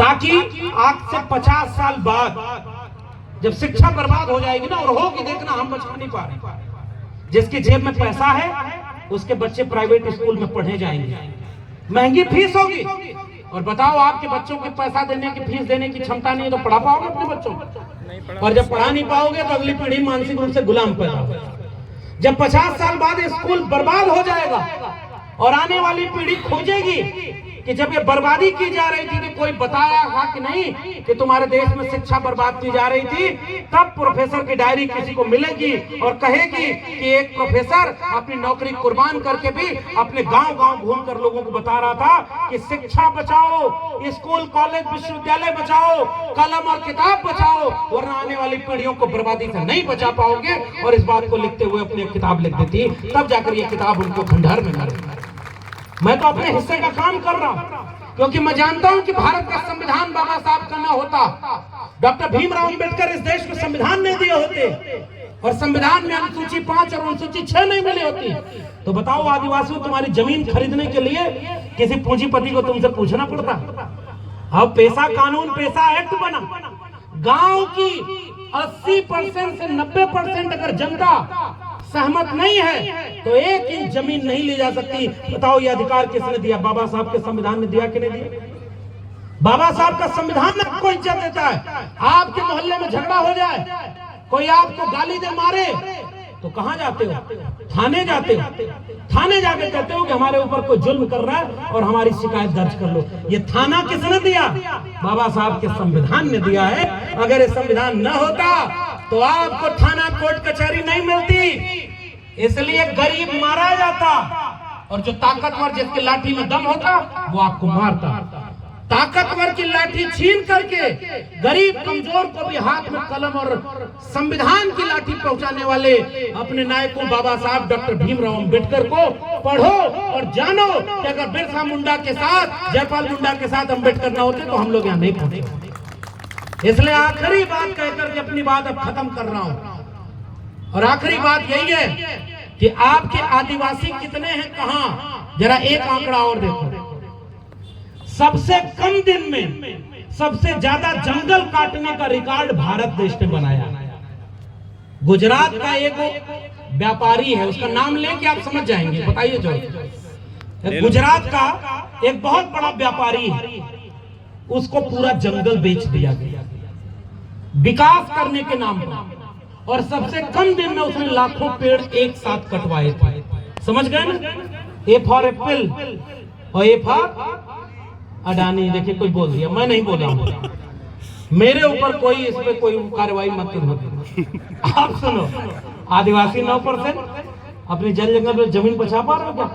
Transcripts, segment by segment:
ताकि आज से 50 साल बाद जब शिक्षा बर्बाद हो जाएगी ना, और होगी, देखना हम बचा नहीं पा रहे। जिसकी जेब में पैसा है उसके बच्चे प्राइवेट स्कूल में पढ़े जाएंगे, महंगी फीस होगी। और बताओ, आपके बच्चों के पैसा देने की, फीस देने की क्षमता नहीं है तो पढ़ा पाओगे अपने बच्चों को? और जब पढ़ा नहीं पाओगे तो अगली पीढ़ी मानसिक रूप से गुलाम पैदा होगी। जब 50 साल बाद स्कूल बर्बाद हो जाएगा और आने वाली पीढ़ी खोजेगी कि जब ये बर्बादी की जा रही थी कि कोई बताया था कि नहीं कि तुम्हारे देश में शिक्षा बर्बाद की जा रही थी, तब प्रोफेसर की डायरी किसी को मिलेगी और कहेगी कि एक प्रोफेसर अपनी नौकरी कुर्बान करके भी अपने गांव-गांव घूमकर लोगों को बता रहा था कि शिक्षा बचाओ, स्कूल कॉलेज विश्वविद्यालय बचाओ, कलम और किताब बचाओ, वरना आने वाली पीढ़ियों को बर्बादी से नहीं बचा पाओगे। और इस बात को लिखते हुए अपनी किताब लिख देती, तब जाकर ये किताब उनको खंडहर में मिलेगी। मैं तो अपने हिस्से का काम कर रहा हूं, क्योंकि मैं जानता हूं कि भारत का संविधान बाबा साहब का न होता, डॉक्टर भीमराव अंबेडकर इस देश को संविधान नहीं दिए होते, और संविधान में अनुसूची 5 और अनुसूची 6 नहीं मिली होती। तो बताओ आदिवासियों, तुम्हारी जमीन खरीदने के लिए किसी पूंजीपति को तुमसे पूछना पड़ता? अब पैसा कानून, पैसा एक्ट बना। गांव की 80% से 90% अगर जनता सहमत नहीं है तो 1 इंच जमीन नहीं ली जा सकती। बताओ ये अधिकार किसने दिया? बाबा साहब के संविधान ने दिया कि नहीं दिया? बाबा साहब का संविधान आपको इज्जत देता है। आपके मोहल्ले में झगड़ा हो जाए, कोई आपको गाली दे मारे, तो कहां जाते हो? थाने जाते हो। थाने जाके कहते हो कि हमारे ऊपर कोई जुल्म कर रहा है और हमारी शिकायत दर्ज कर लो। ये थाना किसने दिया? बाबा साहब के संविधान ने दिया है। अगर ये संविधान न होता तो आपको थाना, कोर्ट, कचहरी नहीं मिलती। इसलिए गरीब मारा जाता और जो ताकतवर, जिसके लाठी में दम होता, वो आपको मारता। ताकतवर की लाठी छीन करके गरीब कमजोर को भी हाथ में कलम और संविधान की लाठी पहुंचाने वाले अपने नायकों बाबा साहब डॉक्टर भीमराव अंबेडकर को पढ़ो और जानो कि अगर बिरसा मुंडा के साथ, जयपाल मुंडा के साथ अंबेडकर ना होते तो हम लोग यहाँ नहीं पहुंचे। इसलिए आखिरी बात कहकर के अपनी बात अब खत्म कर रहा हूं, और आखिरी बात यही है कि आपके आदिवासी कितने हैं, कहां? जरा एक आंकड़ा और देखो। सबसे कम दिन में सबसे ज्यादा जंगल काटने का रिकॉर्ड भारत देश ने बनाया। गुजरात का एक व्यापारी है, उसका नाम लेके आप समझ जाएंगे। बताइए, जो गुजरात का एक बहुत बड़ा व्यापारी है, उसको पूरा जंगल बेच दिया गया विकास करने के नाम पर, और सबसे कम दिन में उसने लाखों पेड़ एक साथ कटवाए थे। समझ गए ना? ए फॉर एप्पल और ए फॉर अडानी। देखिए, कोई बोल दिया, मैं नहीं बोला हूं, मेरे ऊपर कोई इस पे कोई कार्रवाई मत करो। आप सुनो, आदिवासी 9% अपनी जल जंगल में जमीन बचा पा रहे हो क्या?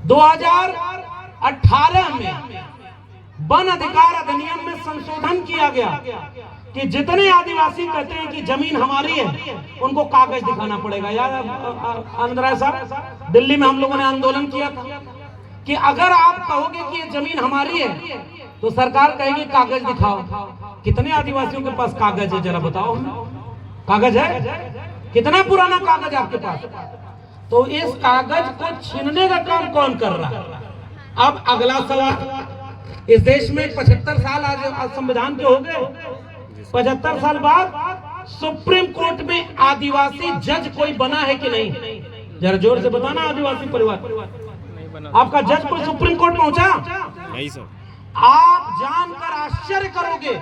2018 में वन अधिकार अधिनियम में संशोधन किया गया कि जितने आदिवासी कहते हैं कि जमीन हमारी है, उनको कागज दिखाना पड़ेगा। यार आनंद राय साहब, दिल्ली में हम लोगों ने आंदोलन किया था कि अगर आप कहोगे कि ये जमीन हमारी है तो सरकार कहेगी कागज दिखाओ। कितने आदिवासियों के पास कागज है, जरा बताओ हमें। कागज है? कितना पुराना कागज आपके पास? तो इस कागज को छीनने का काम कौन कर रहा है? अब अगला सवाल, इस देश में 75 साल आज संविधान के हो गए। 75 साल बाद सुप्रीम कोर्ट में आदिवासी जज कोई बना है कि नहीं? जरा जोर से बताना आदिवासी परिवार, आपका जज कोई सुप्रीम कोर्ट पहुंचा? नहीं सर। आप जानकर आश्चर्य करोगे,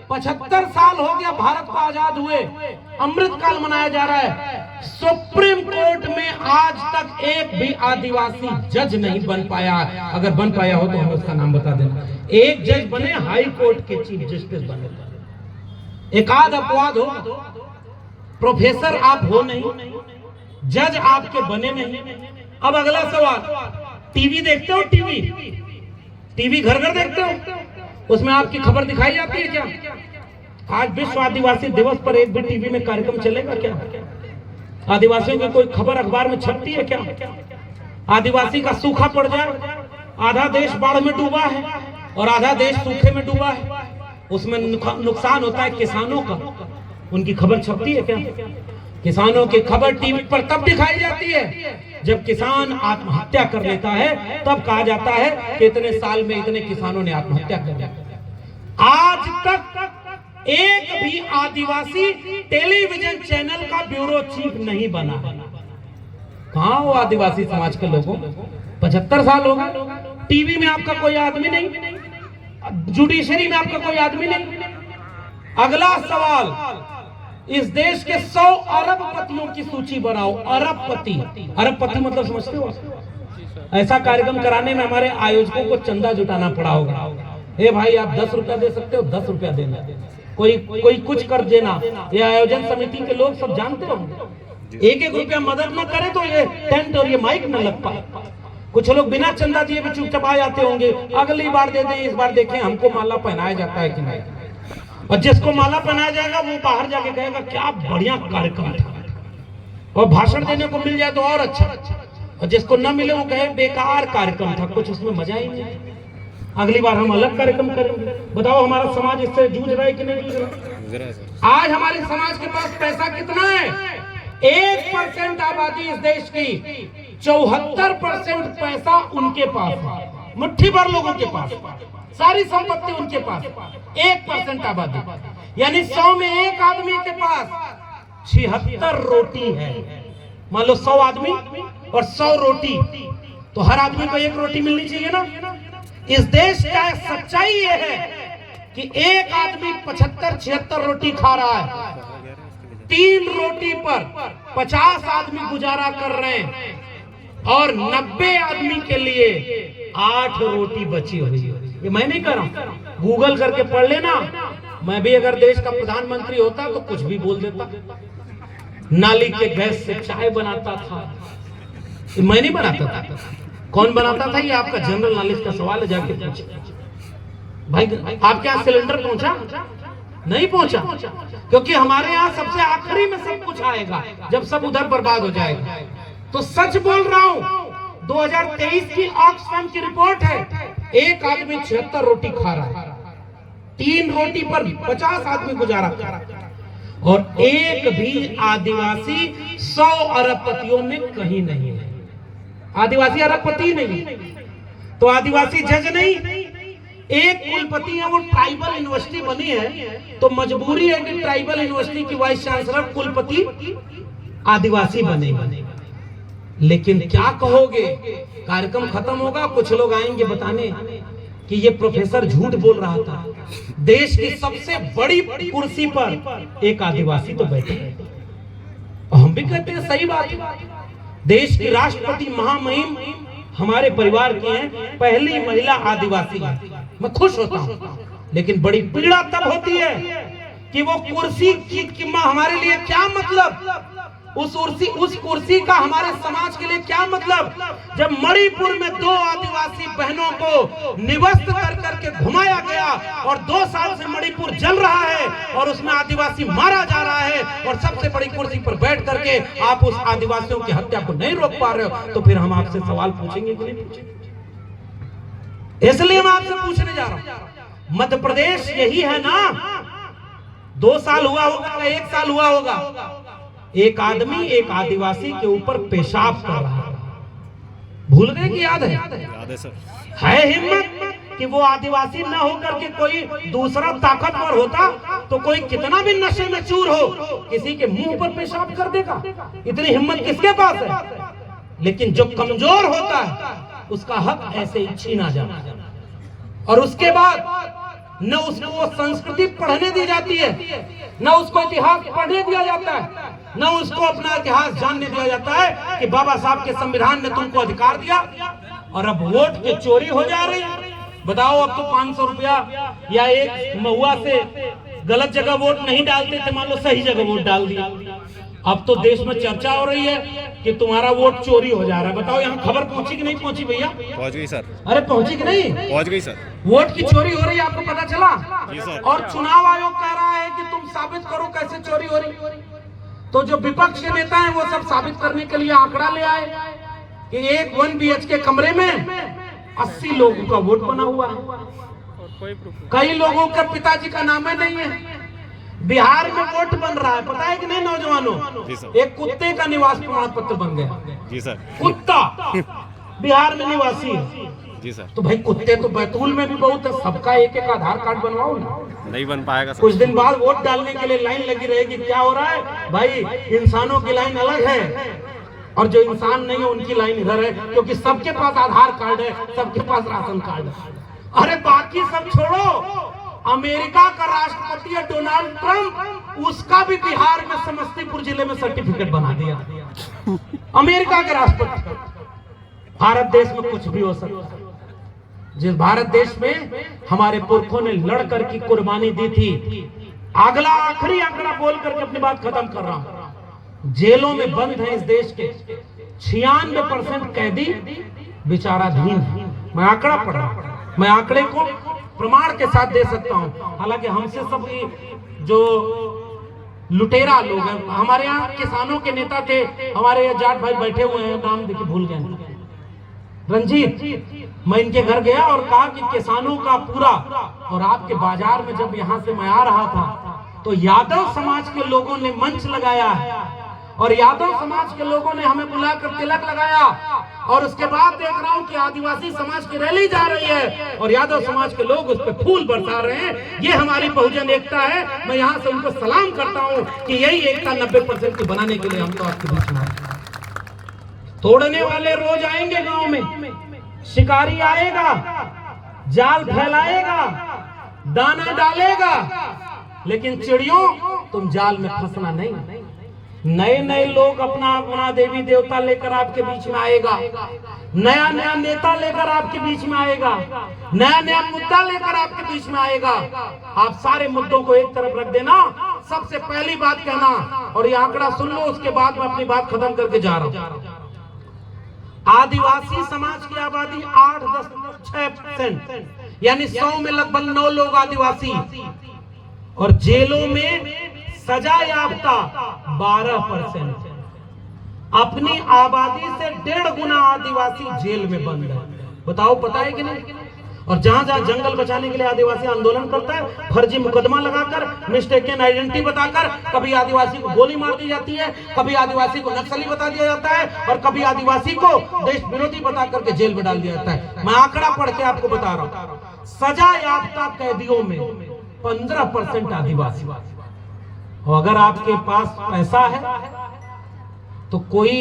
75 साल हो गया भारत को आजाद हुए, अमृत काल मनाया जा रहा है, सुप्रीम कोर्ट में आज तक एक भी आदिवासी जज नहीं बन पाया। अगर बन पाया हो तो हमें उसका नाम बता देना। एक जज बने हाई कोर्ट के चीफ जस्टिस बने, एक आध अपवाद हो, प्रोफेसर आप हो नहीं, जज आपके बने नहीं। अब अगला सवाल, टीवी देखते हो? टीवी घर घर देखते हो? उसमें आपकी खबर दिखाई जाती है क्या? आज विश्व आदिवासी दिवस पर एक भी टीवी में कार्यक्रम चलेगा क्या? आदिवासियों की कोई खबर अखबार में छपती है क्या? आदिवासी का सूखा पड़ जाए, आधा देश बाढ़ में डूबा है और आधा देश सूखे में डूबा है, उसमें नुकसान होता है किसानों का, उनकी खबर छपती है क्या? किसानों की खबर टीवी पर तब दिखाई जाती है जब किसान आत्महत्या कर लेता है, तब कहा जाता है कि इतने साल में इतने किसानों ने आत्महत्या कर लिया। आज तक एक भी आदिवासी टेलीविजन चैनल का ब्यूरो चीफ नहीं बना। कहां हो आदिवासी समाज के लोगों? 75 साल हो गए, टीवी में आपका कोई आदमी नहीं, जुडिशरी में आपका कोई आदमी नहीं। अगला सवाल, इस देश के 100 अरबपतियों की सूची बनाओ। अरबपति, अरबपति मतलब समझते हो? ऐसा कार्यक्रम कराने में हमारे आयोजकों को चंदा जुटाना पड़ा होगा। ए भाई, आप 10 रुपया दे सकते हो, 10 रुपया देना, कोई कुछ कर देना। ये आयोजन समिति के लोग सब जानते हो, 1-1 रुपया मदद न करे तो ये टेंट और ये माइक न लग पाए। कुछ लोग बिना चंदा दिए भी चुपचाप आ जाते होंगे, अगली बार दे दें, इस बार देखें हमको माला पहनाया जाता है कि नहीं। और जिसको माला पहनाया जाएगा वो बाहर जाके कहेगा क्या बढ़िया कार्यक्रम था, और भाषण देने को मिल जाए तो और अच्छा, और जिसको न मिले वो कहे बेकार कार्यक्रम था, कुछ उसमें मजा ही नहीं। अगली बार हम अलग कार्यक्रम करेंगे। बताओ हमारा समाज इससे जूझ रहा है कि नहीं जूझ रहा? आज हमारे समाज के पास पैसा कितना है? 1% आबादी इस देश की, 74% पैसा उनके पास है, मुट्ठी भर लोगों के पास, सारी संपत्ति उनके पास। 1% आबादी, यानी 100 में एक आदमी के पास 76 रोटी है। मान लो 100 आदमी और 100 रोटी, तो हर आदमी को 1 रोटी मिलनी चाहिए ना। इस देश का सच्चाई ये है कि एक आदमी 75-76 रोटी खा रहा है, 3 रोटी पर 50 आदमी गुजारा कर रहे हैं, और 90 आदमी के लिए 8 रोटी बची हुई है। ये मैं नहीं कर रहा हूं, गूगल करके पढ़ लेना। मैं भी अगर देश का प्रधानमंत्री होता तो कुछ भी बोल देता। नाली के गैस से चाय बनाता था, ये मैं नहीं बनाता था। कौन बनाता था? ये आपका जनरल नॉलेज का सवाल है, जाके पूछे। भाई आपके यहाँ सिलेंडर पहुंचा? नहीं पहुंचा, क्योंकि हमारे यहाँ सबसे आखिरी में सब कुछ आएगा, जब सब उधर बर्बाद हो जाएगा। तो सच बोल रहा हूं, 2023 की ऑक्सफैम की रिपोर्ट है, एक आदमी 76 रोटी खा रहा है, 3 रोटी पर 50 आदमी गुजारा कर रहा है, और एक भी आदिवासी 100 अरबपतियों में कहीं नहीं है। आदिवासी अरबपति नहीं, तो आदिवासी जज नहीं, एक कुलपति है, वो ट्राइबल यूनिवर्सिटी बनी है, तो मजबूरी है कि ट्राइबल यूनिवर्सिटी की वाइस चांसलर कुलपति आदिवासी बनेगा। लेकिन क्या कहोगे, कार्यक्रम खत्म होगा, कुछ लोग आएंगे बताने कि ये प्रोफेसर झूठ बोल रहा था, देश की सबसे बड़ी कुर्सी पर एक आदिवासी तो बैठे। हम भी कहते हैं सही बात है, देश की राष्ट्रपति महामहिम हमारे परिवार की हैं, पहली महिला आदिवासी है, मैं खुश होता हूं। लेकिन बड़ी पीड़ा तब होती है कि वो कुर्सी की हमारे लिए क्या मतलब, उस कुर्सी का हमारे समाज के लिए क्या मतलब, जब मणिपुर में 2 आदिवासी बहनों को निवस्त कर करके घुमाया गया और 2 साल से मणिपुर जल रहा है और उसमें आदिवासी मारा जा रहा है, और सबसे बड़ी कुर्सी पर बैठ करके आप उस आदिवासियों की हत्या को नहीं रोक पा रहे हो, तो फिर हम आपसे सवाल पूछेंगे कि नहीं पूछेंगे? इसलिए मैं आपसे पूछने जा रहा हूं, मध्य प्रदेश यही है ना? 2 साल हुआ होगा, 1 साल हुआ होगा, एक आदमी एक आदिवासी के ऊपर पेशाब कर रहा है, भूल गए कि याद है? याद है सर। है हिम्मत कि वो आदिवासी न होकर के कोई दूसरा ताकतवर होता तो कोई कितना भी नशे में चूर हो, किसी के मुंह पर पेशाब कर देगा? इतनी हिम्मत किसके पास है? लेकिन जो कमजोर होता है उसका हक ऐसे ही छीना जाता, और उसके बाद न उसको वो संस्कृति पढ़ने दी जाती है, न उसको इतिहास पढ़ने दिया जाता है, न उसको अपना इतिहास जानने दिया जाता है कि बाबा साहब के संविधान ने तुमको अधिकार दिया, और अब वोट की चोरी हो जा रही है। बताओ, अब तो 500 रुपया या एक महुआ से गलत जगह वोट नहीं डालते थे, मान लो सही जगह वोट डाल दिया। अब तो देश में चर्चा हो रही है कि तुम्हारा वोट चोरी हो जा रहा है। बताओ यहाँ खबर पहुंची कि नहीं पहुंची भैया? पहुंच गई सर। अरे पहुंची कि नहीं? पहुंच गई सर। वोट की चोरी हो रही है, आपको पता चला? जी सर। और चुनाव आयोग कह रहा है कि तुम साबित करो कैसे चोरी हो रही। तो जो विपक्ष के नेता हैं वो सब साबित करने के लिए आंकड़ा ले आए कि एक 1 BHK कमरे में 80 लोगों का वोट बना हुआ है, कई लोगों का पिताजी का नाम है नहीं है। बिहार में वोट बन रहा है, पता है कि नहीं नौजवानों? एक कुत्ते का निवास प्रमाण पत्र बन गया। जी सर। कुत्ता बिहार में निवासी है। जी सर। तो भाई कुत्ते तो बैतूल में भी बहुत है, सबका एक एक आधार कार्ड बनवाओ ना। नहीं बन पाएगा। कुछ दिन बाद वोट डालने के लिए लाइन लगी रहेगी। क्या हो रहा है भाई, इंसानों की लाइन अलग है और जो इंसान नहीं है उनकी लाइन इधर है, क्योंकि सबके पास आधार कार्ड है, सबके पास राशन कार्ड है। अरे बाकी सब छोड़ो, अमेरिका का राष्ट्रपति है डोनाल्ड ट्रंप, उसका भी बिहार में समस्तीपुर जिले में सर्टिफिकेट बना दिया। अमेरिका के राष्ट्रपति। भारत देश में कुछ भी हो सकता है। जिस भारत देश में हमारे पुरखों ने लड़कर की कुर्बानी दी थी। अगला आखिरी आंकड़ा बोल करके अपनी बात खत्म कर रहा हूं। जेलों में बंद है इस देश के 96% कैदी विचाराधीन है। मैं आंकड़ा पढ़ रहा हूं, मैं आंकड़े को प्रमाण के साथ दे सकता हूं। हालांकि हमसे सब जो लुटेरा लोग हैं, हमारे यहाँ किसानों के नेता थे, हमारे यहाँ जाट भाई बैठे हुए हैं, नाम देखिए भूल गए, रंजीत। मैं इनके घर गया और कहा कि किसानों का पूरा, और आपके बाजार में जब यहाँ से मैं आ रहा था तो यादव समाज के लोगों ने मंच लगाया और यादव समाज के लोगों ने हमें बुलाकर तिलक लगाया, और उसके बाद देख रहा हूं कि आदिवासी समाज की रैली जा रही है और यादव समाज के लोग उस पर फूल बरसा रहे हैं। ये हमारी बहुजन एकता है। मैं यहाँ से उनको सलाम करता हूँ कि यही एकता 90% की बनाने के लिए हम तो आपके बीच में आए। तोड़ने वाले रोज आएंगे गांव में, शिकारी आएगा, जाल फैलाएगा, दाना डालेगा, लेकिन चिड़ियों तुम जाल में फंसना नहीं। नए नए लोग अपना अपना देवी देवता लेकर आपके बीच में आएगा, नया नया नेता लेकर आपके बीच में आएगा, नया नया मुद्दा लेकर आपके बीच में आएगा। आप सारे मुद्दों को एक तरफ रख देना, सबसे पहली बात कहना, और ये आंकड़ा सुन लो, उसके बाद मैं अपनी बात खत्म करके जा रहा हूं। आदिवासी समाज की आबादी 8.6%, यानी 100 में लगभग 9 लोग आदिवासी, और जेलों में सजा याफ्ता 12%। अपनी आबादी से 1.5 गुना आदिवासी जेल में बंद है। बताओ, पता है कि नहीं? और जहां जहां जंगल बचाने के लिए आदिवासी आंदोलन करता है, फर्जी मुकदमा लगाकर, मिस्टेकन आइडेंटिटी बताकर, कभी आदिवासी को गोली मार दी जाती है, कभी आदिवासी को नक्सली बता दिया जाता है, और कभी आदिवासी को देश विरोधी बता करके जेल में डाल दिया जाता है। मैं आंकड़ा पढ़ के आपको बता रहा हूं, सजा याफ्ता कैदियों में 15% आदिवासी। और अगर आपके पास पैसा है तो कोई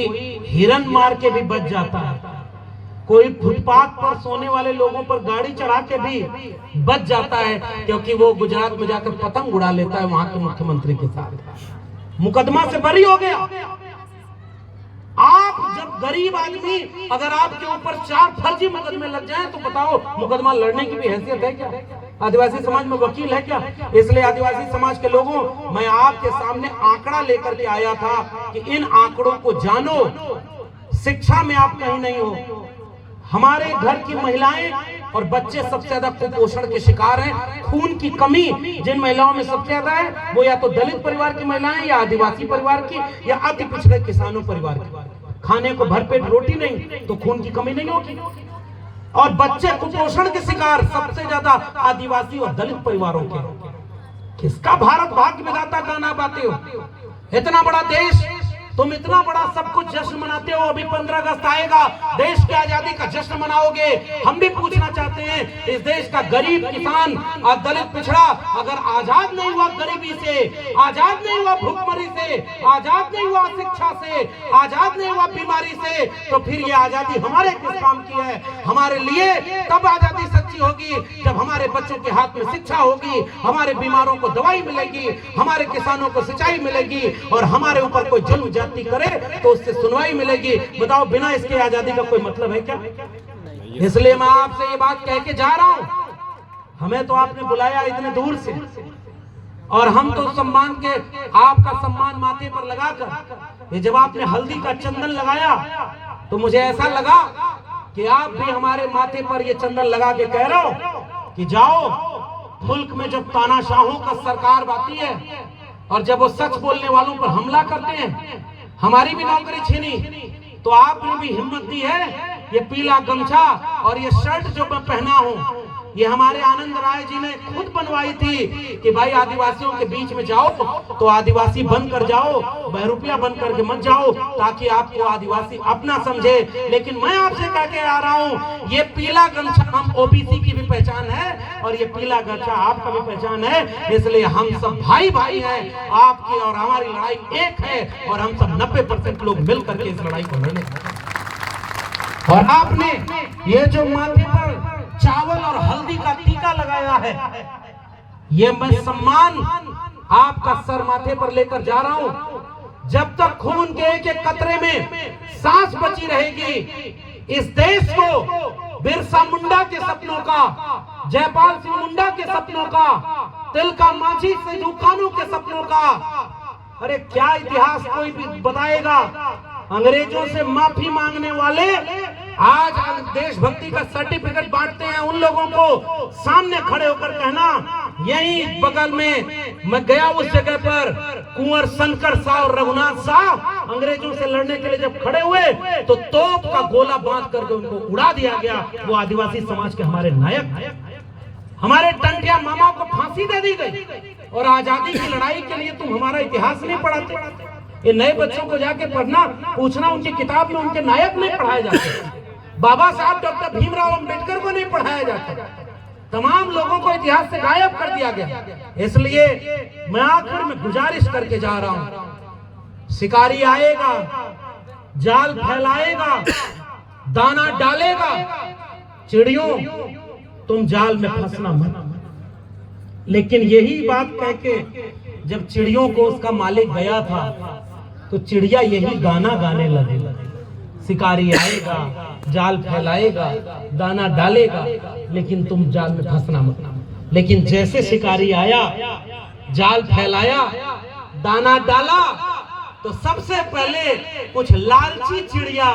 हिरन मार के भी बच जाता है, कोई फुटपाथ पर सोने वाले लोगों पर गाड़ी चढ़ा के भी बच जाता है, क्योंकि वो गुजरात में जाकर पतंग उड़ा लेता है वहां के मुख्यमंत्री के साथ, मुकदमा से बरी हो गया। आप जब गरीब आदमी, अगर आपके ऊपर 4 फर्जी मुकदमे लग जाए तो बताओ, मुकदमा लड़ने की भी हैसियत है क्या? आदिवासी समाज में वकील है क्या? इसलिए आदिवासी समाज के लोगों, मैं आपके सामने आंकड़ा लेकर के आया था कि इन आंकड़ों को जानो। शिक्षा में आप कहीं नहीं हो। हमारे घर की महिलाएं और बच्चे सबसे ज्यादा कुपोषण के शिकार हैं। खून की कमी जिन महिलाओं में सबसे ज्यादा है, वो या तो दलित परिवार की महिलाएं, या आदिवासी परिवार की, या अति पिछड़े किसानों परिवार की। खाने को भरपेट रोटी नहीं तो खून की कमी नहीं होगी। और बच्चे कुपोषण के शिकार सबसे ज्यादा आदिवासी और दलित परिवारों के। किसका भारत भाग्य विधाता गाना गाते हो? इतना बड़ा देश, तुम इतना बड़ा सब कुछ जश्न मनाते हो। अभी 15 अगस्त आएगा, देश की आजादी का जश्न मनाओगे। हम भी पूछना चाहते हैं, इस देश का गरीब किसान और दलित पिछड़ा अगर आजाद नहीं हुआ गरीबी से, आजाद नहीं हुआ भूखमरी से, आजाद नहीं हुआ शिक्षा से, आजाद नहीं हुआ बीमारी से, तो फिर ये आजादी हमारे किस काम की है? हमारे लिए तब आजादी सच्ची होगी जब हमारे बच्चों के हाथ में शिक्षा होगी, हमारे बीमारों को दवाई मिलेगी, हमारे किसानों को सिंचाई मिलेगी, और हमारे ऊपर कोई जुल्म करे तो उससे सुनवाई मिलेगी। बताओ, बिना इसके आजादी का कोई मतलब है क्या? इसलिए मैं आपसे ये बात कह के जा रहा हूं, हमें तो आपने बुलाया इतने दूर से, और हम तो सम्मान के, आपका सम्मान माथे पर लगाकर, ये जब आपने हल्दी का चंदन लगाया तो मुझे ऐसा लगा कि आप भी हमारे माथे पर ये चंदन लगा के कह रहे हो कि जाओ, मुल्क में जब तानाशाहों का सरकार आती है और जब वो सच बोलने वालों पर हमला करते हैं, हमारी भी नौकरी छीनी, तो आपने भी हिम्मत दी है। ये पीला गमछा और ये शर्ट जो मैं पहना हूं, ये हमारे आनंद राय जी ने खुद बनवाई थी कि भाई आदिवासियों के बीच में जाओ तो आदिवासी बन कर जाओ, बहरूपिया बन करके मत जाओ, ताकि आपको आदिवासी अपना समझे। लेकिन मैं आपसे कह के आ रहा हूँ, ये पीला गमछा हम ओबीसी की भी पहचान है और ये पीला गमछा आपका भी पहचान है। इसलिए हम सब भाई भाई हैं, आपकी और हमारी लड़ाई एक है और हम सब 90% लोग मिल करके इस लड़ाई को लड़े। और आपने ये जो माथे पर चावल और हल्दी का टीका लगाया है, ये मैं सम्मान आपका सर माथे पर लेकर जा रहा हूं। जब तक खून के एक एक कतरे में सांस बची रहेगी, इस देश को बिरसा मुंडा के सपनों का, जयपाल सिंह मुंडा के सपनों का, तिलका मांझी सिद्धू कानू के सपनों का, अरे क्या इतिहास कोई भी बताएगा। अंग्रेजों से माफी मांगने वाले आज देशभक्ति का सर्टिफिकेट बांटते हैं उन लोगों को, सामने खड़े होकर कहना, यही बगल में मैं गया उस जगह पर, कुंवर शंकर शाह और रघुनाथ शाह अंग्रेजों से लड़ने के लिए जब खड़े हुए तो तोप का गोला बांध करके उनको उड़ा दिया गया। वो आदिवासी समाज के हमारे नायक, हमारे टंटिया मामा को फांसी दे दी गई। और आजादी की लड़ाई के लिए तुम हमारा इतिहास नहीं पढ़ाते। ये नए बच्चों को जाके पढ़ना, पूछना, उनकी किताब में उनके नायक नहीं पढ़ाए जाते। बाबा साहब डॉक्टर भीमराव अंबेडकर को नहीं पढ़ाया जाता। तमाम लोगों को इतिहास से गायब कर दिया गया। इसलिए मैं आखिर में गुजारिश करके जा रहा हूं, शिकारी आएगा, जाल फैलाएगा, दाना डालेगा, चिड़ियों तुम जाल में फंसना मत। लेकिन यही बात कह के जब चिड़ियों को उसका मालिक गया था तो चिड़िया यही गाना गाने लगे, शिकारी आएगा, जाल फैलाएगा, दाना डालेगा, लेकिन तुम जाल में फंसना मत। लेकिन जैसे शिकारी आया, जाल फैलाया, दाना डाला, तो सबसे पहले कुछ लालची चिड़िया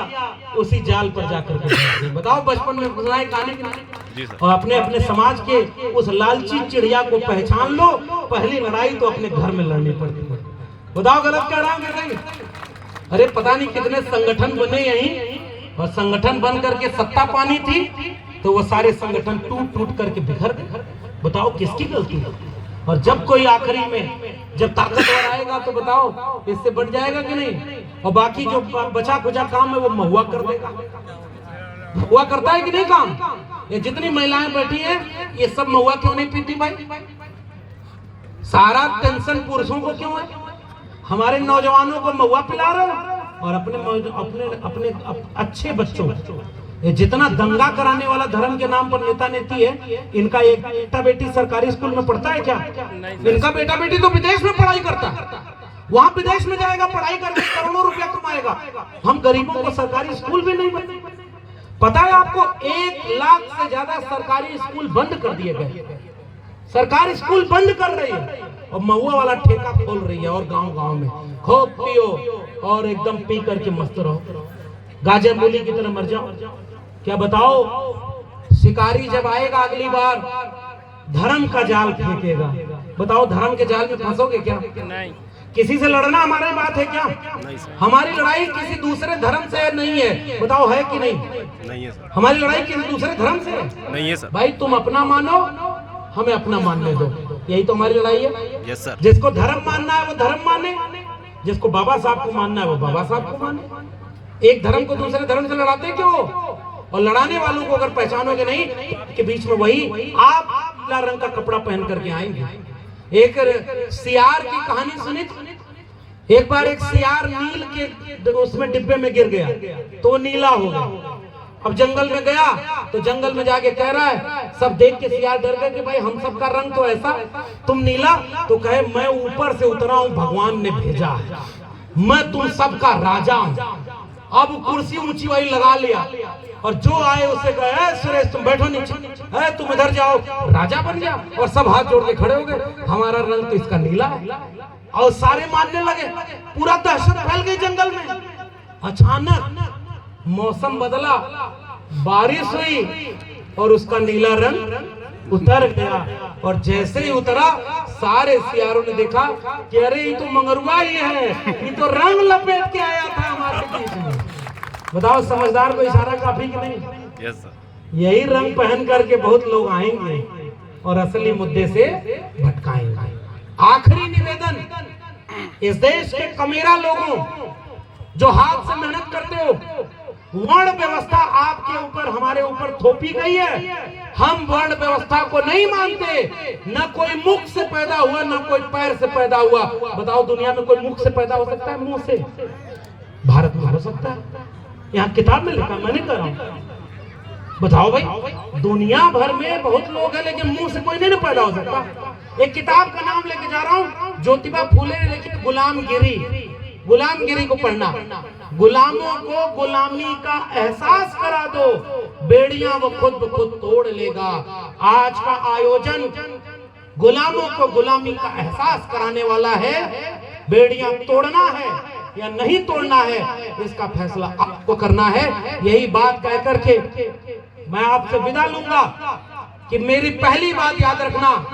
उसी जाल पर जाकर के, बताओ बचपन में सुनाए गाने के। और अपने अपने समाज के उस लालची चिड़िया को पहचान लो। पहली लड़ाई तो अपने घर में लड़नी पड़ती है। बताओ गलत कह रहा हूं? अरे पता नहीं कितने संगठन बने यहीं, और संगठन बन करके सत्ता पानी थी तो वो सारे संगठन टूट टूट करके बिखर गए। बताओ किसकी गलती है? और जब कोई आखिरी में जब ताकतवर आएगा तो बताओ इससे बढ़ जाएगा कि नहीं? और बाकी जो बचा खुचा काम है वो महुआ कर देगा। महुआ करता है कि नहीं काम? ये जितनी महिलाएं बैठी हैं ये सब महुआ क्यों नहीं पीती भाई? सारा टेंशन पुरुषों को क्यों है? हमारे नौजवानों को महुआ पिला रहे हो और अपने अच्छे बच्चों, ये जितना दंगा कराने वाला धर्म के नाम पर नेता नेती है, इनका एक बेटा बेटी सरकारी स्कूल में पढ़ता है क्या? इनका बेटा बेटी तो विदेश में पढ़ाई करता है, वहां विदेश में जाएगा, पढ़ाई करके करोड़ों रुपया कमाएगा। हम गरीबों को सरकारी स्कूल भी नहीं बने। पता है आपको 1 लाख से ज्यादा सरकारी स्कूल बंद कर दिए गए। सरकारी स्कूल बंद कर रही है और महुआ वाला ठेका खोल रही है। और गांव गांव में खूब पियो और एकदम पी करके मस्त रहो, गाजर मूली की तरह मर जाओ। क्या बताओ, शिकारी जब आएगा अगली बार धर्म का जाल फेंकेगा। बताओ धर्म के जाल में फंसोगे क्या? नहीं। किसी से लड़ना हमारी बात है क्या? नहीं सर। हमारी लड़ाई किसी दूसरे धर्म से नहीं है। बताओ है कि नहीं? नहीं है सर। हमारी लड़ाई किसी दूसरे धर्म से नहीं है सर। भाई तुम अपना मानो, हमें अपना मानने दो, यही तो हमारी लड़ाई है। Yes sir. जिसको धर्म मानना है वो धर्म माने, जिसको बाबा साहब को मानना है वो बाबा साहब को माने। एक धर्म को दूसरे धर्म से लड़ाते क्यों? और लड़ाने वालों को अगर पहचानोगे नहीं के बीच में वही आप लाल रंग का कपड़ा पहन करके आएंगे। एक सियार की कहानी सुनी? एक बार एक सियार नील के उसमें डिब्बे में गिर गया तो नीला हो गया। अब जंगल में गया तो जंगल में जाके कह रहा है, सब देख के सियार डर गए कि भाई हम सब का रंग तो ऐसा, तुम नीला। तो कहे मैं ऊपर से उतरा हूं, भगवान ने भेजा है, मैं तुम सबका राजा हूं। अब कुर्सी ऊंची वाली लगा लिया और जो आए उसे कहे, सुरेश तुम बैठो नीचे, है तुम इधर जाओ, राजा बन जाओ। और सब हाथ जोड़ के खड़े हो गए, हमारा रंग तो इसका नीला है। और सारे मानने लगे, पूरा दहशत फैल गई जंगल में। अचानक मौसम बदला, बारिश हुई और उसका नीला रंग उतर गया। और जैसे ही उतरा सारे सियारों ने देखा कि अरे ये तो मंगरुआ ही है, ये तो रंग लपेट के आया था हमारे बीच में। बताओ समझदार को इशारा काफी कि नहीं? Yes sir. यही रंग पहन करके बहुत लोग आएंगे और असली मुद्दे से भटकाएंगे। आखिरी निवेदन, इस देश के कमीरा लोगों जो हाथ से मेहनत करते हो, वर्ण व्यवस्था आपके ऊपर, हमारे ऊपर थोपी गई है। हम वर्ण व्यवस्था को नहीं मानते। न कोई मुख से पैदा हुआ, न कोई पैर से पैदा हुआ। बताओ, दुनिया में कोई मुख से पैदा हो सकता है? मुंह से? भारत में हो सकता है। यहाँ किताब में लिखा, मैं नहीं कर रहा हूं। बताओ भाई, दुनिया भर में बहुत लोग हैं, लेकिन मुंह से कोई नहीं पैदा हो सकता। एक किताब का नाम लेके जा रहा हूं, ज्योतिबा फूले ने लिखी गुलामगिरी। गुलामगिरी को पढ़ना। गुलामों को गुलामी का एहसास करा दो, बेड़ियां वो खुद ब खुद तोड़ लेगा। आज का आयोजन गुलामों को गुलामी का एहसास कराने वाला है। बेड़ियां तोड़ना है या नहीं तोड़ना है, इसका फैसला आपको करना है। यही बात कह करके मैं आपसे विदा लूंगा कि मेरी पहली बात याद रखना,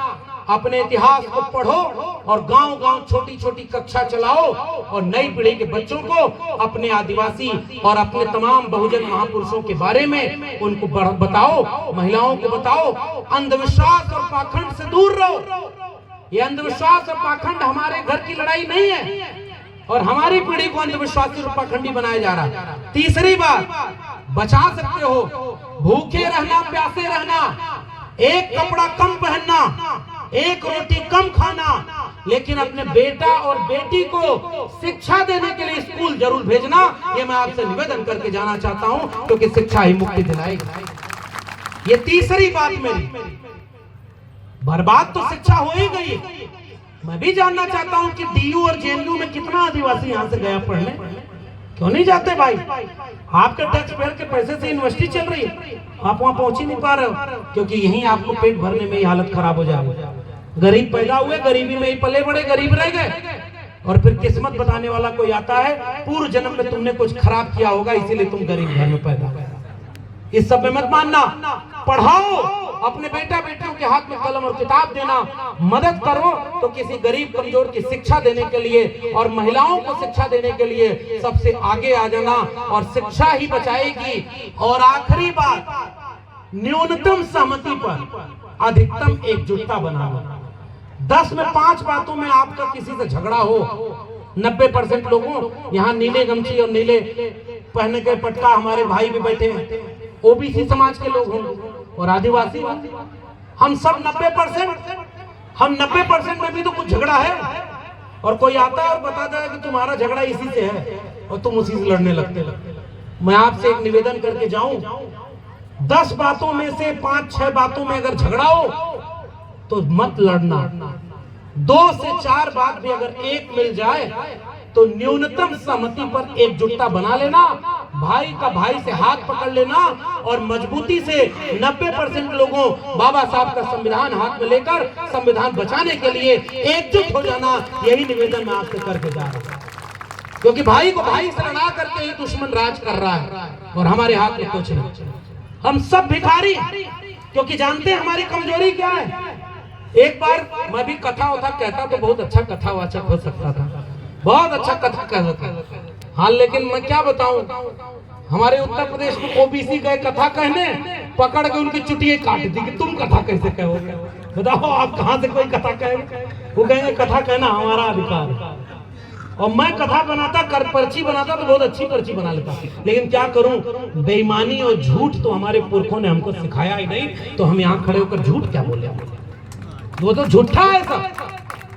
अपने इतिहास को पढ़ो और गांव-गांव छोटी-छोटी कक्षा चलाओ और नई पीढ़ी के बच्चों को अपने आदिवासी और अपने तमाम बहुजन महापुरुषों के बारे में उनको बताओ, महिलाओं को बताओ। अंधविश्वास और पाखंड से दूर रहो। ये अंधविश्वास और पाखंड हमारे घर की लड़ाई नहीं है और हमारी पीढ़ी को अंधविश्वासी और पाखंडी बनाया जा रहा है। तीसरी बात, बचा सकते हो, भूखे रहना, प्यासे रहना, एक कपड़ा कम पहनना, एक रोटी कम खाना, लेकिन अपने बेटा और बेटी को शिक्षा देने के लिए स्कूल जरूर भेजना। ये मैं आपसे निवेदन करके जाना चाहता हूं, क्योंकि शिक्षा ही मुक्ति दिलाएगी। ये तीसरी बात मेरी। बर्बाद तो शिक्षा हो ही गई। मैं भी जानना चाहता हूं कि डीयू और जेएनयू में कितना आदिवासी यहां से गया पढ़ने? क्यों नहीं जाते भाई? आपके टैक्स पेयर के पैसे से यूनिवर्सिटी चल रही है, आप वहां पहुंच ही नहीं पा रहे हो, क्योंकि यहीं आपको पेट भरने में ही हालत खराब हो जाएगी। गरीब पैदा हुए, गरीबी में ही पले बड़े, गरीब रह गए, और फिर किस्मत बताने वाला कोई आता है, पूर्व जन्म में तुमने कुछ खराब किया होगा, इसीलिए तुम गरीब घर में पैदा हुए। इस सब में मत मानना। पढ़ाओ, अपने बेटा बेटियों के हाथ में कलम और किताब देना, मदद करो तो किसी गरीब कमजोर की शिक्षा देने के लिए और महिलाओं को शिक्षा देने के लिए सबसे आगे आ जाना, और शिक्षा ही बचाएगी। और आखिरी बात, न्यूनतम सहमति पर अधिकतम एकजुटता बनाना। 10 में 5 बातों में आपका किसी से झगड़ा हो, 90% लोगों, यहाँ नीले गमछी और नीले पहने के पटका हमारे भाई भी बैठे हैं, ओबीसी समाज के लोग होंगे और आदिवासी, हम सब 90% में भी तो कुछ झगड़ा है। और कोई आता है और बताता है कि तुम्हारा झगड़ा इसी से है और तुम उसी से लड़ने लगते। मैं आपसे एक निवेदन करके जाऊं, 10 बातों में से 5-6 बातों में अगर झगड़ा हो तो मत लड़ना। 2 से 4 बात भी अगर एक मिल जाए तो न्यूनतम सहमति पर एकजुटता बना लेना, भाई का भाई से हाथ पकड़ लेना और मजबूती से 90% लोगों बाबा साहब का संविधान हाथ में लेकर संविधान बचाने के लिए एकजुट हो जाना। यही निवेदन मैं आपसे करके जा रहा हूं, क्योंकि भाई को भाई से लड़ा करके ही दुश्मन राज कर रहा है और हमारे हाथ में कुछ नहीं। हम सब भिखारी, क्योंकि जानते हैं हमारी कमजोरी क्या है। एक बार मैं भी कथा उथा कहता तो बहुत अच्छा कथावाचक हो सकता था, बहुत अच्छा कथा कह सकता था। हाँ, लेकिन मैं क्या बताऊं, हमारे उत्तर प्रदेश में ओबीसी गए कथा कहने, पकड़ के उनकी चुटिये काट दी कि तुम कथा कैसे कहोगे। बताओ आप कहां से कोई कथा कहेंगे? वो कहेंगे कथा कहना हमारा अधिकार है। और मैं कथा बनाता, कर पर्ची बनाता तो बहुत अच्छी पर्ची बना लेता, लेकिन क्या करूं, बेईमानी और झूठ तो हमारे पुरखों ने हमको सिखाया ही नहीं, तो हम यहाँ खड़े होकर झूठ क्या बोले? वो तो झूठा है सब,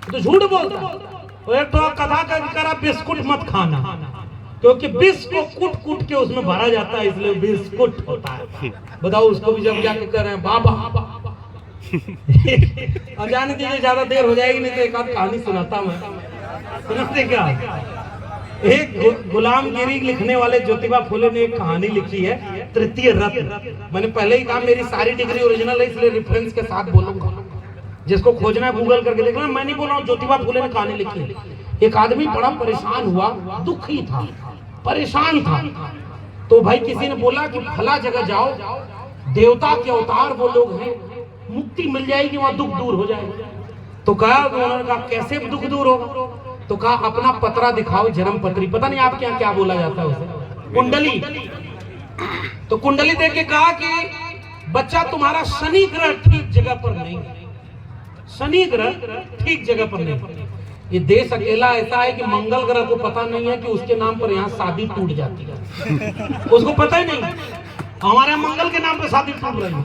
तो झूठ बोलता है। एक तो कथा करा बिस्कुट मत खाना, क्योंकि बिस्क को कूट कूट के उसमें भरा जाता है, इसलिए बिस्कुट होता है। बताओ, उसको भी जब जाके कह रहे हैं बाबा अब जाने दीजिए, ज्यादा देर हो जाएगी, नहीं तो एक आध कहानी सुनाता मैं। सुनाते क्या? एक गुलामगिरी लिखने वाले ज्योतिबा फूले ने एक कहानी लिखी है, तृतीय रत्न। मैंने पहले ही कहा मेरी सारी डिग्री ओरिजिनल है, इसलिए रेफरेंस के साथ बोलूंगा। जिसको खोजना है गूगल करके देख लेना, मैं नहीं बोल रहा हूँ, ज्योतिबा फूले ने कहानी लिखी। एक आदमी बड़ा परेशान हुआ, दुखी था, परेशान था, तो भाई किसी ने बोला कि फला जगह जाओ, देवता के अवतार वो लोग हैं, मुक्ति मिल जाएगी, वहां दुख दूर हो जाएगा। तो कहा, उन्होंने कहा कैसे दुख दूर होगा? तो कहा अपना पत्रा दिखाओ, जन्म पत्री। पता नहीं आपके यहाँ क्या बोला जाता है उसे, कुंडली। तो कुंडली देख के कहा कि बच्चा तुम्हारा शनि ग्रह ठीक जगह पर नहीं है, शनि ग्रह ठीक जगह पर नहीं। ये देश अकेला ऐसा है कि मंगल ग्रह को पता नहीं है कि उसके नाम पर यहाँ शादी टूट जाती है, उसको पता ही नहीं। हमारे मंगल के नाम पर शादी टूट रही है।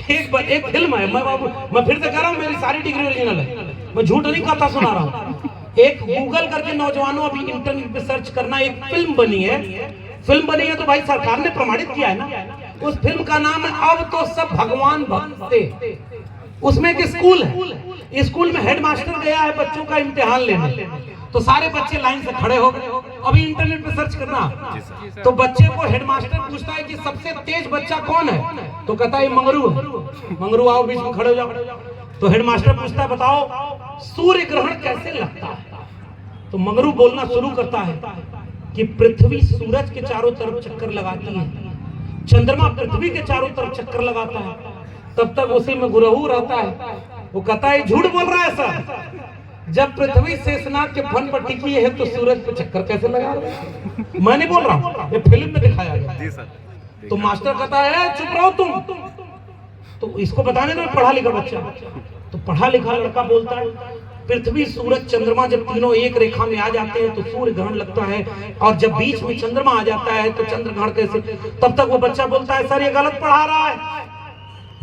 एक फिल्म है, मैं फिर से कह रहा हूँ, मेरी सारी डिग्री ओरिजिनल है, मैं झूठ नहीं कहता, सुना रहा हूँ। एक गूगल करके नौजवानों अभी इंटरनेट पे सर्च करना, एक फिल्म बनी है। फिल्म बनी है तो भाई सरकार ने प्रमाणित किया है ना। उस फिल्म का नाम है अब तो सब भगवान भक्त थे। उसमें एक स्कूल है, स्कूल में हेडमास्टर गया है बच्चों का इम्तिहान लेने, तो सारे बच्चे लाइन से खड़े हो गए। अभी इंटरनेट पे सर्च करना, तो बच्चे को हेडमास्टर पूछता है कि सबसे तेज बच्चा कौन है, तो कहता है मंगरू है। मंगरू आओ बीच में खड़े हो जाओ। तो हेडमास्टर पूछता है बताओ सूर्य ग्रहण कैसे लगता है, तो मंगरू बोलना शुरू करता है कि पृथ्वी सूरज के चारों तरफ चक्कर लगाती है, चंद्रमा पृथ्वी के चारों तरफ चक्कर लगाता है। तब तक उसी में गुरहू रहता है। वो कहता है झूठ बोल रहा है सर, जब पृथ्वी शेषनाग के फन पर टिकी है तो सूरज पे चक्कर कैसे लगा रहा है? मैं नहीं बोल रहा हूँ, ये फिल्म में दिखाया गया। तो मास्टर कहता है चुप रहो तुम, तो इसको बताने दो पढ़ा लिखा बच्चा। तो पढ़ा लिखा लड़का बोलता है पृथ्वी सूरज चंद्रमा जब तीनों एक रेखा में आ जाते हैं तो सूर्य ग्रहण लगता है, और जब बीच में चंद्रमा आ जाता है तो चंद्र ग्रहण कैसे। तब तक वो बच्चा बोलता है सर ये गलत पढ़ा रहा है,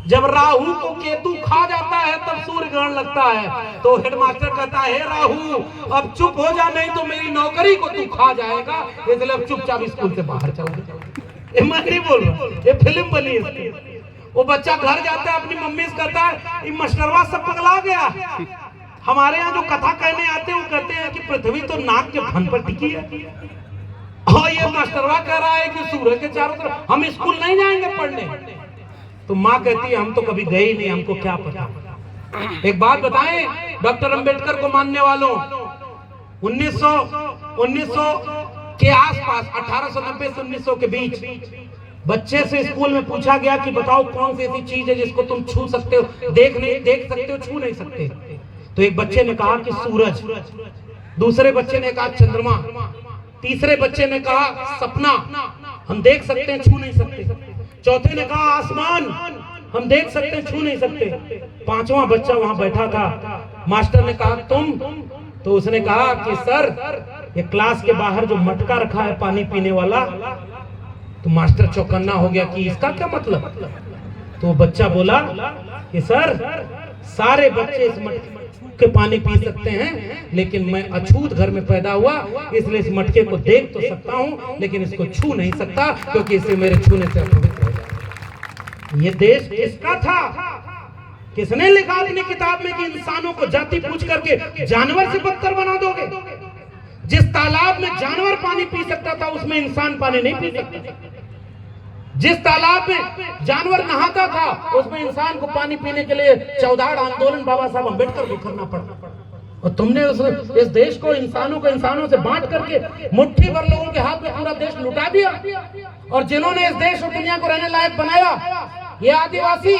जब राहु को केतु खा जाता है तब सूर्य ग्रहण लगता है। तो हेडमास्टर कहता है राहु अब चुप हो जा, नहीं तो मेरी नौकरी को तू खा जाएगा, इसलिए अब चुपचाप स्कूल से बाहर चला। मैं नहीं बोल रहा, ये फिल्म बनी है। वो बच्चा घर जाता है अपनी मम्मी से कहता है ये मास्टरवा सब पगला गया। हमारे यहाँ जो कथा कहने आते हैं वो कहते हैं कि पृथ्वी तो नाक के फन पर टिकी है, और ये मास्टरवा कह रहा है कि सूरज के चारों तरफ, हम स्कूल नहीं जाएंगे पढ़ने। तो माँ कहती है हम तो कभी गए ही नहीं, हमको क्या पता। एक बात बताएं डॉक्टर अंबेडकर को मानने वालों, 1900 के आसपास 1890 से 1900 के बीच बच्चे से स्कूल में पूछा गया कि बताओ कौन सी ऐसी चीज है जिसको तुम छू सकते हो, देख सकते हो, छू नहीं सकते। तो एक बच्चे ने कहा कि सूरज, दूसरे बच्चे ने कहा चंद्रमा, तीसरे बच्चे ने कहा सपना, हम देख सकते हैं छू नहीं सकते। चौथे ने कहा आसमान, हम देख सकते हैं छू नहीं सकते। पांचवा बच्चा वहां बैठा था, मास्टर ने कहा तुम, तो उसने कहा कि सर ये क्लास के बाहर जो मटका रखा है पानी पीने वाला। तो मास्टर चौकन्ना हो गया कि इसका क्या मतलब। तो बच्चा बोला कि सर सारे बच्चे इस मटके के पानी पी सकते हैं, लेकिन मैं अछूत घर में पैदा हुआ, इसलिए इस मटके को देख तो सकता हूं लेकिन इसको छू नहीं सकता, क्योंकि इसे मेरे छूने से अपवित्र हो जाएगा। ये देश किसका था? किसने लिखा अपनी किताब में कि इंसानों को जाति पूछ करके जानवर से बदतर बना दोगे? जिस तालाब में जानवर पानी पी सकता था उसमें इंसान पानी नहीं पी सकता। जिस तालाब में जानवर नहाता था उसमें इंसान को पानी पीने के लिए 14 आंदोलन बाबा साहब अम्बेडकर को करना पड़ा। और तुमने इस देश को इंसानों से बांट करके मुट्ठी भर लोगों के हाथ में पूरा देश लुटा दिया। और जिन्होंने इस देश और दुनिया को रहने लायक बनाया, ये आदिवासी,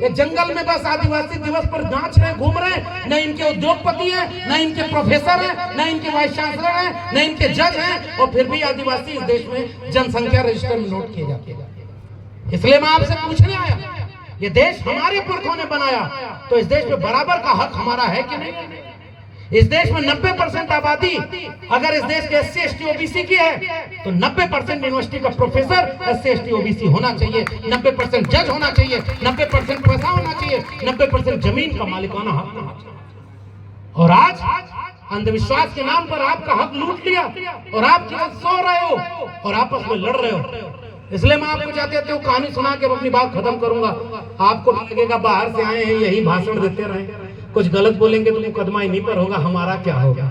ये जंगल में बस आदिवासी दिवस पर नाच रहे, घूम रहे हैं। न इनके उद्योगपति हैं, न इनके प्रोफेसर हैं, न इनके वाइस चांसलर हैं, न इनके जज हैं, और फिर भी आदिवासी इस देश में जनसंख्या रजिस्टर में नोट किए जाते हैं। इसलिए मैं आपसे पूछने आया, ये देश हमारे पुरखों ने बनाया, तो इस देश में बराबर का हक हमारा है कि नहीं? इस देश में 90% आबादी अगर इस देश के SC ST OBC की है, तो 90% यूनिवर्सिटी का प्रोफेसर SC ST OBC होना चाहिए, 90% जज होना चाहिए, 90% पैसा होना चाहिए, 90% जमीन का मालिकाना हक होना चाहिए। और आज अंधविश्वास के नाम पर आपका हक लूट लिया, और आप केवल सो रहे हो और आपस में लड़ रहे हो। इसलिए मैं आपको जाते वो कहानी सुना के अपनी बात खत्म करूंगा। आपको लगेगा बाहर से आए हैं यही भाषण देते रहे, कुछ गलत बोलेंगे तो मुकदमा इन्हीं पर होगा, हमारा क्या होगा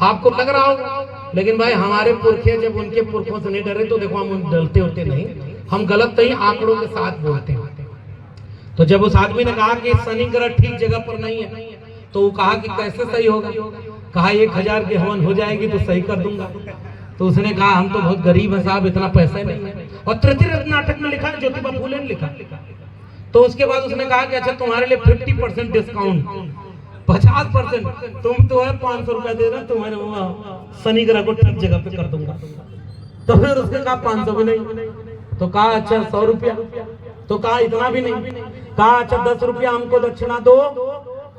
आपको लग रहा होगा। लेकिन भाई हमारे पुरखे जब उनके पुरखों से नहीं डरे तो देखो हम डरते होते नहीं, हम गलत नहीं आंकड़ों के साथ बोलते हैं। तो जब उस आदमी ने कहा कि शनि ग्रह ठीक जगह पर नहीं है, तो वो कहा कि कैसे सही होगा? कहा 1000 की हवन हो जाएगी तो सही कर दूंगा। तो उसने कहा हम तो बहुत गरीब है साहब, इतना पैसा नहीं है। और तृतीय रत्न नाटक में लिखा है, ज्योतिबा फूले ने लिखा। तो उसके बाद उसने कहा कि अच्छा तुम्हारे लिए 50% डिस्काउंट, 50%, तुम तो है 500 रुपया दे रहे, तुम्हारे शनि ग्रह को ठीक जगह पे कर दूंगा। तो फिर उसने कहा 500 भी नहीं, तो कहा अच्छा 100 रुपया। तो कहा इतना भी नहीं। कहा अच्छा 10 रुपया हमको दक्षिणा दो,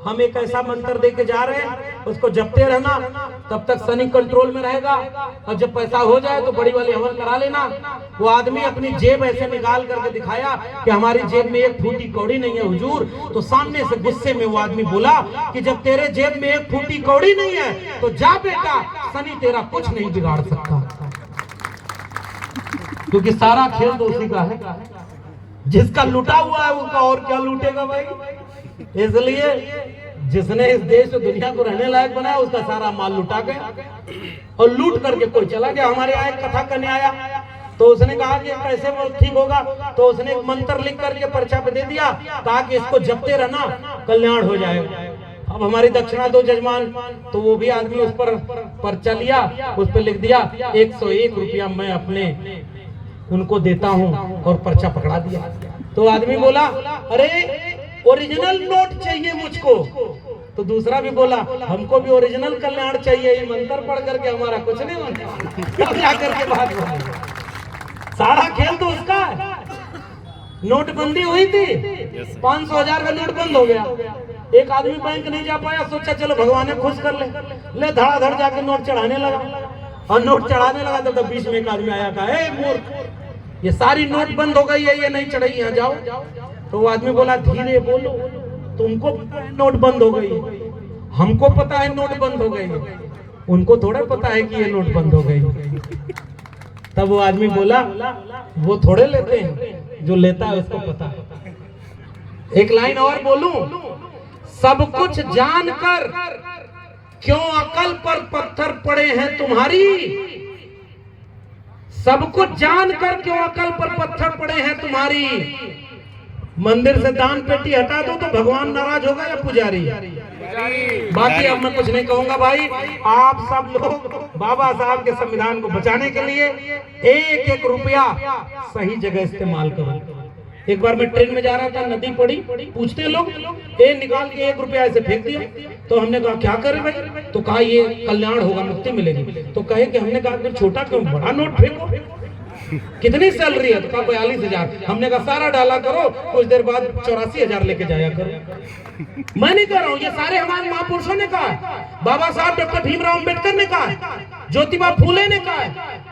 हम एक ऐसा मंत्र दे के जा रहे हैं, उसको जपते रहना, तब तक शनि कंट्रोल में रहेगा, और जब पैसा हो जाए तो बड़ी वाली हवन करा लेना। वो आदमी अपनी जेब ऐसे निकाल करके दिखाया कि हमारी जेब में एक फूटी कौड़ी नहीं है हुजूर। तो सामने से गुस्से में वो आदमी बोला कि जब तेरे जेब में एक फूटी कौड़ी नहीं है तो जा बेटा, शनि तेरा कुछ नहीं बिगाड़ सकता, क्योंकि सारा खेल तो उसी का है। जिसका लूटा हुआ है उसका और क्या लूटेगा भाई। इसलिए जिसने इस देश और दुनिया को रहने लायक बनाया उसका सारा माल लुटा गया, और लूट करके कोई चला गया। हमारे यहाँ एक कथा करने आया तो उसने कहा कि कैसे वो ठीक होगा, तो उसने एक मंत्र लिख करके पर्चा पे दे दिया, कहा कि इसको जपते रहना कल्याण हो जाएगा। अब हमारी दक्षिणा दो जजमान, तो वो भी आदमी उस पर पर्चा लिया, उस पर लिख दिया 101 रुपया मैं अपने उनको देता हूँ, और पर्चा पकड़ा दिया। तो आदमी बोला अरे ओरिजिनल नोट चाहिए मुझको। तो दूसरा भी बोला हमको भी ओरिजिनल कल्याण चाहिए, ये मंत्र पढ़ करके हमारा कुछ नहीं बनता। क्या करके बात बोली, सारा खेल तो उसका है। नोटबंदी हुई थी, 500,000 का नोट बंद हो गया। एक आदमी बैंक नहीं जा पाया, सोचा चलो भगवान ने खुश कर ले धड़ाधड़ जाके नोट चढ़ाने लगा, और नोट चढ़ाने लगा तो बीच में एक आदमी आया, कहा मूर्ख, ये सारी नोट बंद हो गई है, ये नहीं चढ़ाई, यहाँ जाओ। तो वो आदमी बोला धीरे बोलो, तुमको पता है नोट बंद हो गई, हमको पता है नोट बंद हो गई, उनको थोड़ा पता है कि ये नोट बंद हो गई। तब वो आदमी बोला वो थोड़े लेते हैं, जो लेता है उसको पता है। एक लाइन और बोलूं, सब कुछ जानकर क्यों अकल पर पत्थर पड़े हैं तुम्हारी, सब कुछ जानकर क्यों अकल पर पत्थर पड़े हैं तुम्हारी। मंदिर से दान पेटी हटा दो तो भगवान नाराज होगा या पुजारी। बाकी अब मैं कुछ नहीं कहूंगा भाई, आप सब लोग बाबा साहब के संविधान को बचाने के लिए एक एक रुपया सही जगह इस्तेमाल करो। एक बार मैं ट्रेन में जा रहा था, नदी पड़ी, पूछते लोग, ए निकाल के 1 रुपया ऐसे फेंक दिया। तो हमने कहा क्या करें भाई, तो कहा ये कल्याण होगा, मुक्ति मिलेगी। तो कहे कि हमने कहा फिर छोटा क्यों, बड़ा नोट फेंको। कितनी सैलरी है, तो कहा 42,000। हमने कहा सारा डाला करो, कुछ देर बाद 84,000 लेके जाया करो। मैं नहीं कह रहा हूँ, ये सारे हमारे महापुरुषों ने कहा, बाबा साहब डॉक्टर भीमराव अंबेडकर ने कहा, ज्योतिबा फूले ने कहा,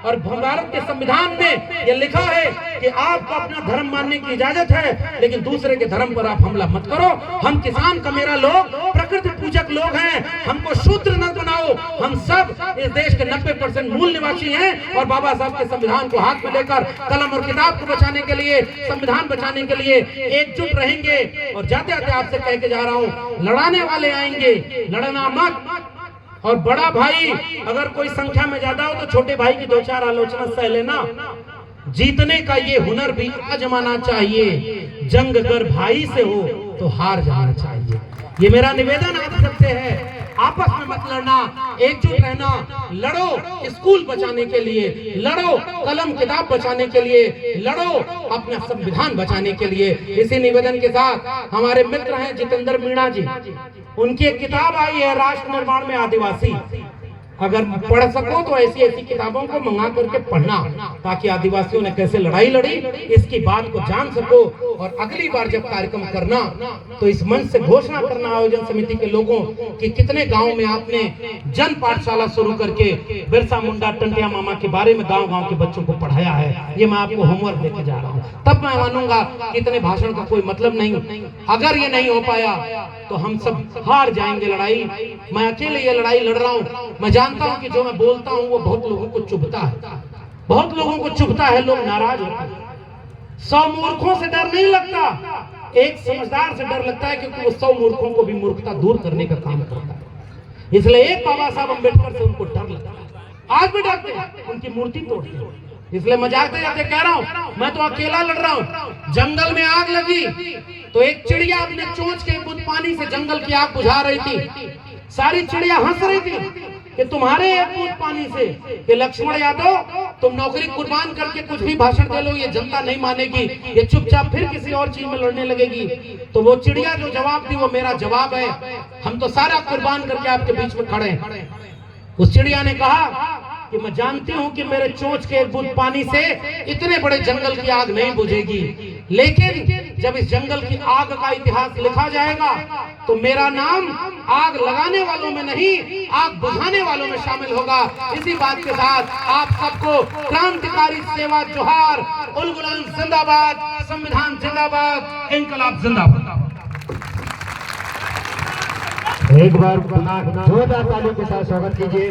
और भारत के संविधान में यह लिखा है कि आपको अपना धर्म मानने की इजाजत है, लेकिन दूसरे के धर्म पर आप हमला मत करो। हम किसान का मेरा लोग प्रकृति पूजक लोग हैं, हमको शूद्र न बनाओ। हम सब इस देश के 90% मूल निवासी हैं, और बाबा साहब के संविधान को हाथ में लेकर कलम और किताब को बचाने के लिए, संविधान बचाने के लिए एकजुट रहेंगे। और जाते जाते आपसे कह के जा रहा हूँ, लड़ाने वाले आएंगे, लड़ना मत। और बड़ा भाई अगर कोई संख्या में ज्यादा हो तो छोटे भाई की 2-4 आलोचना सह लेना। जीतने का ये हुनर भी आजमाना चाहिए, जंग अगर भाई से हो तो हार जाना चाहिए। ये मेरा निवेदन आप सबसे है, आपस में मत लड़ना, एकजुट रहना, लड़ो स्कूल बचाने के लिए, लड़ो कलम किताब बचाने के लिए, लड़ो अपना संविधान बचाने के लिए। इसी निवेदन के साथ हमारे मित्र हैं जितेंद्र मीणा जी, उनकी एक किताब आई है राष्ट्र निर्माण में आदिवासी। अगर पढ़ सको तो ऐसी ऐसी किताबों को मंगा करके पढ़ना, ताकि आदिवासियों ने कैसे लड़ाई लड़ी इसकी बात को जान सको। और अगली बार जब कार्यक्रम करना तो इस मंच से घोषणा करना आयोजन समिति के लोगों कि कितने गांव में आपने जन पाठशाला शुरू करके बिरसा मुंडा टंटिया मामा के बारे में गांव गांव के बच्चों को पढ़ाया है। ये मैं आपको होमवर्क देके जा रहा हूँ, तब मैं मानूंगा कि इतने भाषण का कोई मतलब नहीं। अगर ये नहीं हो पाया तो हम सब हार जाएंगे लड़ाई। मैं अकेले ये लड़ाई लड़ रहा हूँ। मैं जानता हूँ कि जो मैं बोलता हूँ वो बहुत लोगों को चुभता है, बहुत लोगों को चुभता है, लोग नाराज होते हैं। 100 मूर्खों से डर नहीं लगता, एक समझदार से डर लगता है, क्योंकि वो 100 मूर्खों को भी मूर्खता दूर करने का काम करता है। इसलिए एक बाबा साहब अम्बेडकर से उनको डर लगता है, आज भी डरते हैं, उनकी मूर्ति तोड़ते हैं। इसलिए मैं जाते जाते कह रहा हूँ, मैं तो अकेला लड़ रहा हूँ। जंगल में आग लगी तो एक चिड़िया अपने चोंच के बूंद पानी से जंगल की आग बुझा रही थी। सारी चिड़िया हंस रही थी कि तुम्हारे एक बूंद पानी से, कि लक्ष्मण यादव तुम नौकरी कुर्बान करके कुछ भी भाषण दे लो, ये जनता नहीं मानेगी, ये चुपचाप फिर किसी और चीज में लड़ने लगेगी। तो वो चिड़िया जो जवाब दी वो मेरा जवाब है, हम तो सारा कुर्बान करके आपके बीच में खड़े हैं। उस चिड़िया ने कहा कि मैं जानती हूं कि मेरे चोंच के एक बूंद पानी से इतने बड़े जंगल की आग नहीं बुझेगी, लेकिन जब इस जंगल की आग का इतिहास लिखा जाएगा तो मेरा नाम आग लगाने वालों में नहीं, आग बुझाने वालों में शामिल होगा। इसी बात के साथ आप सबको क्रांतिकारी सेवा जोहार, उल गुलाम जिंदाबाद, संविधान जिंदाबाद, इंकलाब जिंदाबाद। एक बार जोरदार तालियों के साथ स्वागत कीजिए।